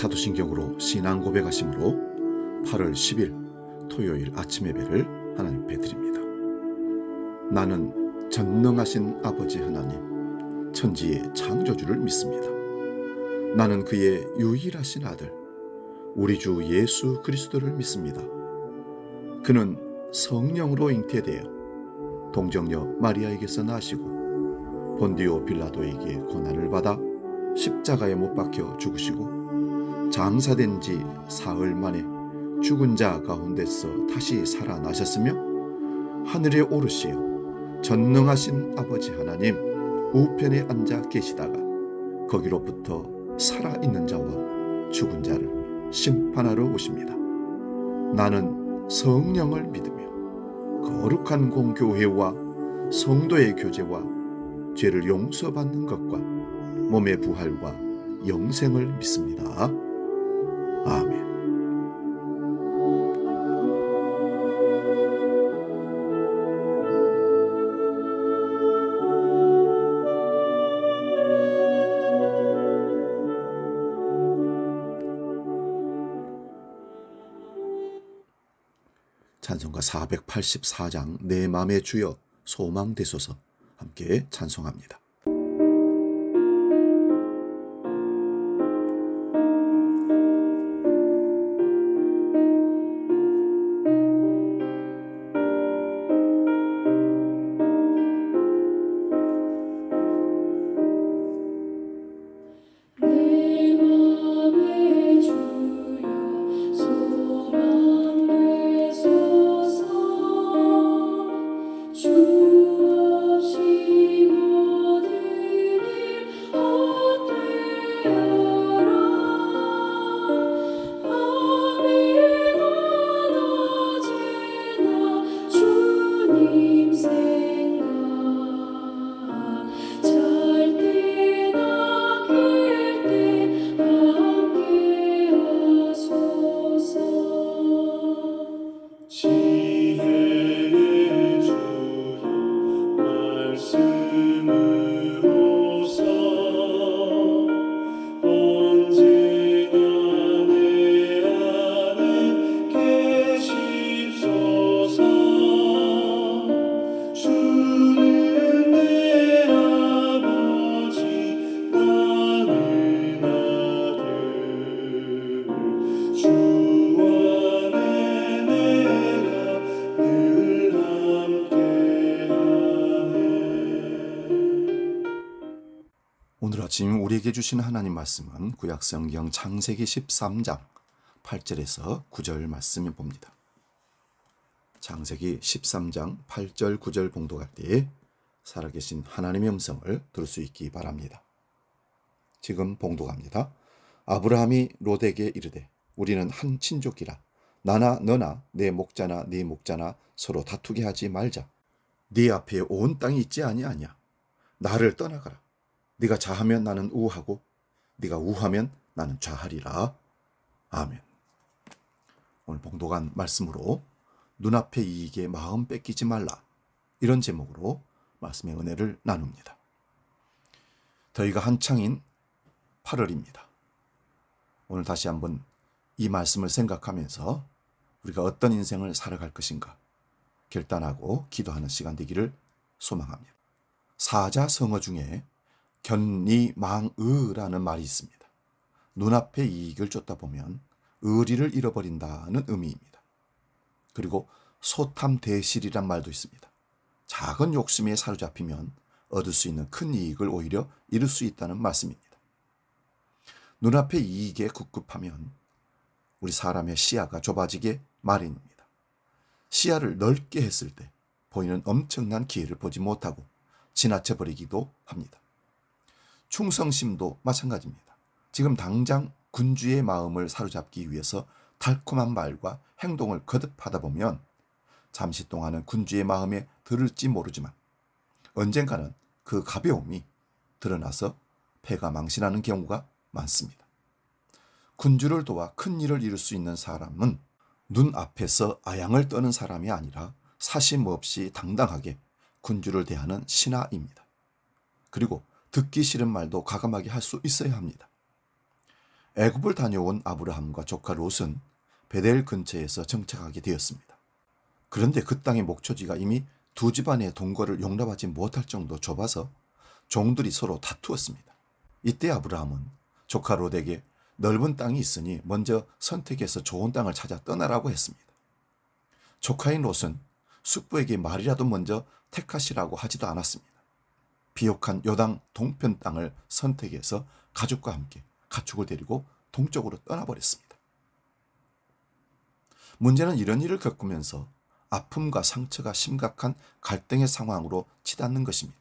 사도신경으로 신앙 고백하심으로 8월 10일 토요일 아침 예배를 하나님께 드립니다. 나는 전능하신 아버지 하나님, 천지의 창조주를 믿습니다. 나는 그의 유일하신 아들, 우리 주 예수 그리스도를 믿습니다. 그는 성령으로 잉태되어 동정녀 마리아에게서 나시고 본디오 빌라도에게 고난을 받아 십자가에 못 박혀 죽으시고 장사된 지 사흘 만에 죽은 자 가운데서 다시 살아나셨으며 하늘에 오르시어 전능하신 아버지 하나님 우편에 앉아 계시다가 거기로부터 살아있는 자와 죽은 자를 심판하러 오십니다. 나는 성령을 믿으며 거룩한 공교회와 성도의 교제와 죄를 용서받는 것과 몸의 부활과 영생을 믿습니다. 아멘. 찬송가 484장 내 맘의 주여 소망 되소서 함께 찬송합니다. 오늘 아침 우리에게 주신 하나님 말씀은 구약성경 창세기 13장 8절에서 9절 말씀을 봅니다. 창세기 13장 8절 9절 봉독할 때에 살아계신 하나님의 음성을 들을 수 있기 바랍니다. 지금 봉독합니다. 아브라함이 롯에게 이르되 우리는 한 친족이라 나나 너나 내 목자나 네 목자나 서로 다투게 하지 말자. 네 앞에 온 땅이 있지 아니하냐. 나를 떠나가라. 네가 좌하면 나는 우하고 네가 우하면 나는 좌하리라. 아멘. 오늘 봉독한 말씀으로 눈앞의 이익에 마음 뺏기지 말라, 이런 제목으로 말씀의 은혜를 나눕니다. 더위가 한창인 8월입니다. 오늘 다시 한번 이 말씀을 생각하면서 우리가 어떤 인생을 살아갈 것인가 결단하고 기도하는 시간 되기를 소망합니다. 사자성어 중에 견니망의라는 말이 있습니다. 눈앞의 이익을 쫓다 보면 의리를 잃어버린다는 의미입니다. 그리고 소탐대실이란 말도 있습니다. 작은 욕심에 사로잡히면 얻을 수 있는 큰 이익을 오히려 잃을 수 있다는 말씀입니다. 눈앞의 이익에 급급하면 우리 사람의 시야가 좁아지게 마련입니다. 시야를 넓게 했을 때 보이는 엄청난 기회를 보지 못하고 지나쳐버리기도 합니다. 충성심도 마찬가지입니다. 지금 당장 군주의 마음을 사로잡기 위해서 달콤한 말과 행동을 거듭하다 보면 잠시 동안은 군주의 마음에 들을지 모르지만 언젠가는 그 가벼움이 드러나서 패가 망신하는 경우가 많습니다. 군주를 도와 큰 일을 이룰 수 있는 사람은 눈앞에서 아양을 떠는 사람이 아니라 사심 없이 당당하게 군주를 대하는 신하입니다. 그리고 듣기 싫은 말도 과감하게 할 수 있어야 합니다. 애굽을 다녀온 아브라함과 조카 롯은 베델 근처에서 정착하게 되었습니다. 그런데 그 땅의 목초지가 이미 두 집안의 동거를 용납하지 못할 정도 좁아서 종들이 서로 다투었습니다. 이때 아브라함은 조카 롯에게 넓은 땅이 있으니 먼저 선택해서 좋은 땅을 찾아 떠나라고 했습니다. 조카인 롯은 숙부에게 말이라도 먼저 택하시라고 하지도 않았습니다. 비옥한 요당 동편 땅을 선택해서 가족과 함께 가축을 데리고 동쪽으로 떠나버렸습니다. 문제는 이런 일을 겪으면서 아픔과 상처가 심각한 갈등의 상황으로 치닫는 것입니다.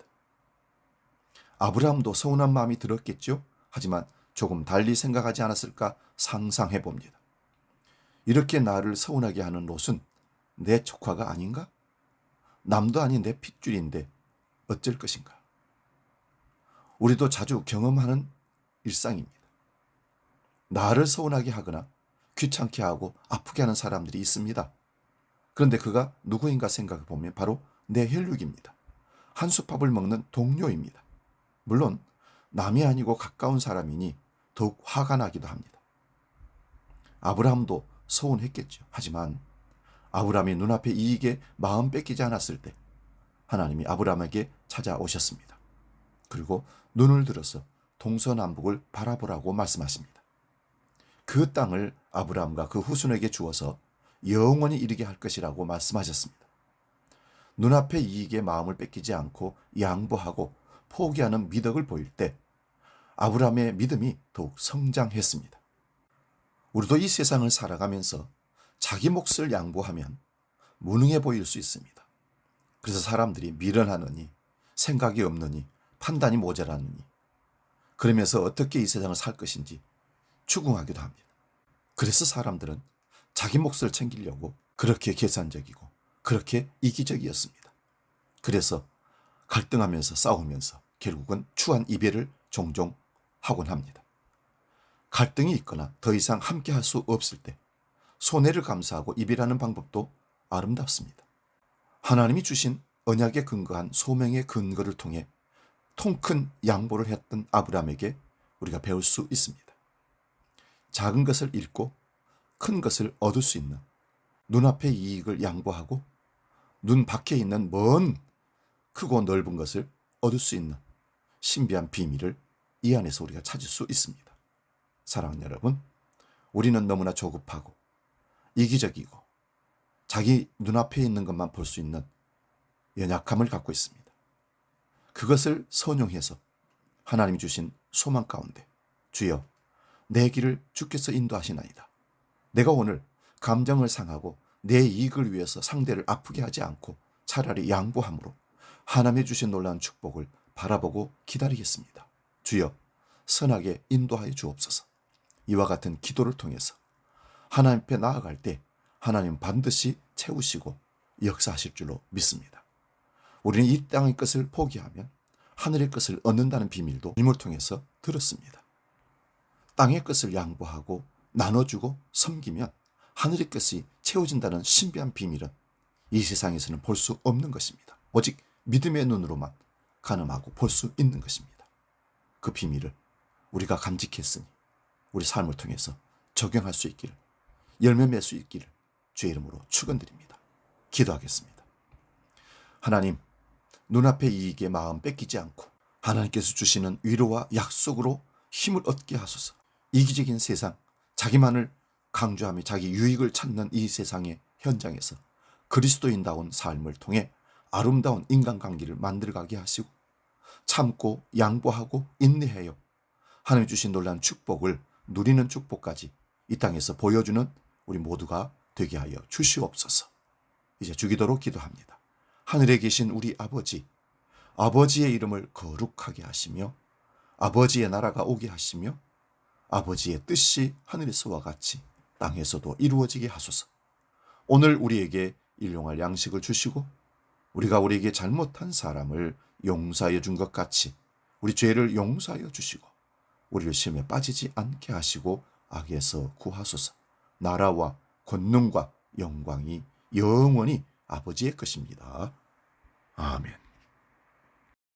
아브라함도 서운한 마음이 들었겠죠? 하지만 조금 달리 생각하지 않았을까 상상해 봅니다. 이렇게 나를 서운하게 하는 롯은 내 조카가 아닌가? 남도 아닌 내 핏줄인데 어쩔 것인가? 우리도 자주 경험하는 일상입니다. 나를 서운하게 하거나 귀찮게 하고 아프게 하는 사람들이 있습니다. 그런데 그가 누구인가 생각해 보면 바로 내 혈육입니다. 한솥밥을 먹는 동료입니다. 물론 남이 아니고 가까운 사람이니 더욱 화가 나기도 합니다. 아브라함도 서운했겠죠. 하지만 아브라함이 눈앞의 이익에 마음 뺏기지 않았을 때 하나님이 아브라함에게 찾아오셨습니다. 그리고 눈을 들어서 동서남북을 바라보라고 말씀하십니다. 그 땅을 아브라함과 그 후손에게 주어서 영원히 이르게 할 것이라고 말씀하셨습니다. 눈앞의 이익에 마음을 뺏기지 않고 양보하고 포기하는 미덕을 보일 때 아브라함의 믿음이 더욱 성장했습니다. 우리도 이 세상을 살아가면서 자기 몫을 양보하면 무능해 보일 수 있습니다. 그래서 사람들이 미련하느니, 생각이 없느니, 판단이 모자라느니, 그러면서 어떻게 이 세상을 살 것인지 추궁하기도 합니다. 그래서 사람들은 자기 몫을 챙기려고 그렇게 계산적이고 그렇게 이기적이었습니다. 그래서 갈등하면서 싸우면서 결국은 추한 이별을 종종 하곤 합니다. 갈등이 있거나 더 이상 함께 할 수 없을 때 손해를 감수하고 이별하는 방법도 아름답습니다. 하나님이 주신 언약에 근거한 소명의 근거를 통해 통큰 양보를 했던 아브라함에게 우리가 배울 수 있습니다. 작은 것을 잃고 큰 것을 얻을 수 있는 눈앞의 이익을 양보하고 눈 밖에 있는 먼 크고 넓은 것을 얻을 수 있는 신비한 비밀을 이 안에서 우리가 찾을 수 있습니다. 사랑하는 여러분, 우리는 너무나 조급하고 이기적이고 자기 눈앞에 있는 것만 볼 수 있는 연약함을 갖고 있습니다. 그것을 선용해서 하나님이 주신 소망 가운데 주여 내 길을 주께서 인도하시나이다. 내가 오늘 감정을 상하고 내 이익을 위해서 상대를 아프게 하지 않고 차라리 양보함으로 하나님이 주신 놀라운 축복을 바라보고 기다리겠습니다. 주여 선하게 인도하여 주옵소서. 이와 같은 기도를 통해서 하나님 앞에 나아갈 때 하나님 반드시 채우시고 역사하실 줄로 믿습니다. 우리는 이 땅의 것을 포기하면 하늘의 것을 얻는다는 비밀도 임을 통해서 들었습니다. 땅의 것을 양보하고 나눠주고 섬기면 하늘의 것이 채워진다는 신비한 비밀은 이 세상에서는 볼 수 없는 것입니다. 오직 믿음의 눈으로만 가늠하고 볼 수 있는 것입니다. 그 비밀을 우리가 간직했으니 우리 삶을 통해서 적용할 수 있기를, 열매 맺을 수 있기를 주의 이름으로 축원드립니다. 기도하겠습니다. 하나님, 눈앞의 이익에 마음 뺏기지 않고 하나님께서 주시는 위로와 약속으로 힘을 얻게 하소서. 이기적인 세상, 자기만을 강조하며 자기 유익을 찾는 이 세상의 현장에서 그리스도인다운 삶을 통해 아름다운 인간관계를 만들어가게 하시고 참고 양보하고 인내하여 하나님 주신 놀라운 축복을 누리는 축복까지 이 땅에서 보여주는 우리 모두가 되게 하여 주시옵소서. 이제 주기도로 기도합니다. 하늘에 계신 우리 아버지, 아버지의 이름을 거룩하게 하시며 아버지의 나라가 오게 하시며 아버지의 뜻이 하늘에서와 같이 땅에서도 이루어지게 하소서. 오늘 우리에게 일용할 양식을 주시고 우리가 우리에게 잘못한 사람을 용서하여 준 것 같이 우리 죄를 용서하여 주시고 우리를 시험에 빠지지 않게 하시고 악에서 구하소서. 나라와 권능과 영광이 영원히 아버지의 것입니다. 아멘.